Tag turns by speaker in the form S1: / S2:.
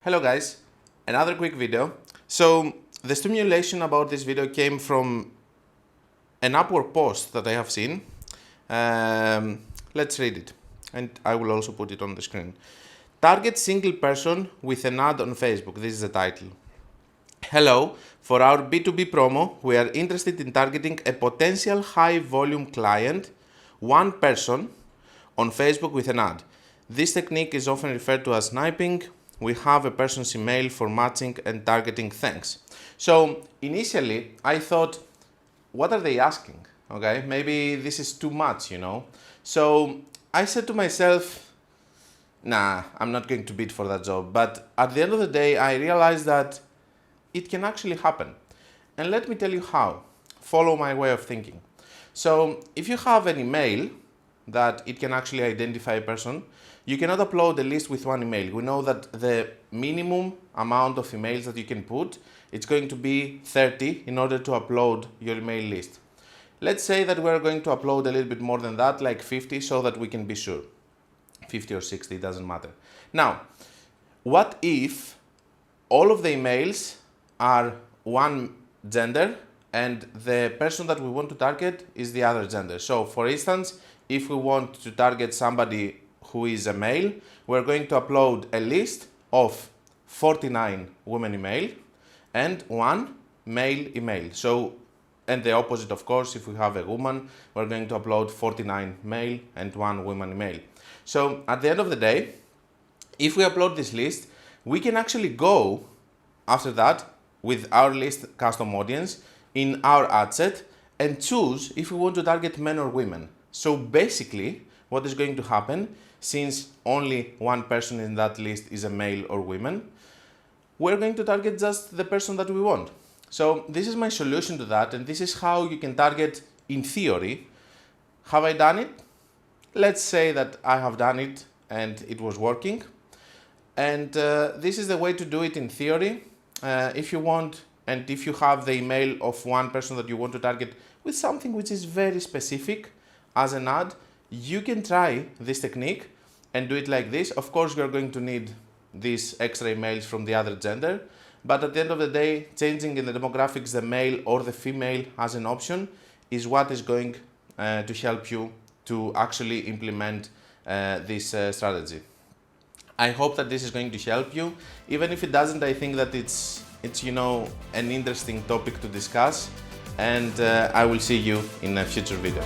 S1: Hello guys, another quick video. So the stimulation about this video came from an Upwork post that I have seen. Let's read it, and I will also put it on the screen. Target single person with an ad on Facebook. This is the title. Hello, for our B2B promo, we are interested in targeting a potential high volume client, one person, on Facebook with an ad. This technique is often referred to as sniping. We have a person's email for matching and targeting, thanks. So initially I thought, what are they asking? Okay, maybe this is too much, So I said to myself, nah, I'm not going to bid for that job. But at the end of the day, I realized that it can actually happen. And let me tell you how. Follow my way of thinking. So if you have an email that it can actually identify a person, you cannot upload a list with one email. We know that the minimum amount of emails that you can put, it's going to be 30 in order to upload your email list. Let's say that we're going to upload a little bit more than that, like 50, so that we can be sure. 50 or 60, it doesn't matter. Now, what if all of the emails are one gender and the person that we want to target is the other gender? So for instance, if we want to target somebody who is a male, we're going to upload a list of 49 women email and one male email. So, and the opposite, of course, if we have a woman, we're going to upload 49 male and one woman email. So at the end of the day, if we upload this list, we can actually go after that with our list custom audience in our ad set and choose if we want to target men or women. So basically, what is going to happen, since only one person in that list is a male or woman, we're going to target just the person that we want. So this is my solution to that, and this is how you can target in theory. Have I done it? Let's say that I have done it and it was working. And this is the way to do it in theory. If you want, and if you have the email of one person that you want to target with something which is very specific as an ad, you can try this technique and do it like this. Of course, you're going to need these extra emails from the other gender, but at the end of the day, changing in the demographics the male or the female as an option is what is going to help you to actually implement this strategy. I hope that this is going to help you. Even if it doesn't, I think that it's an interesting topic to discuss, and I will see you in a future video.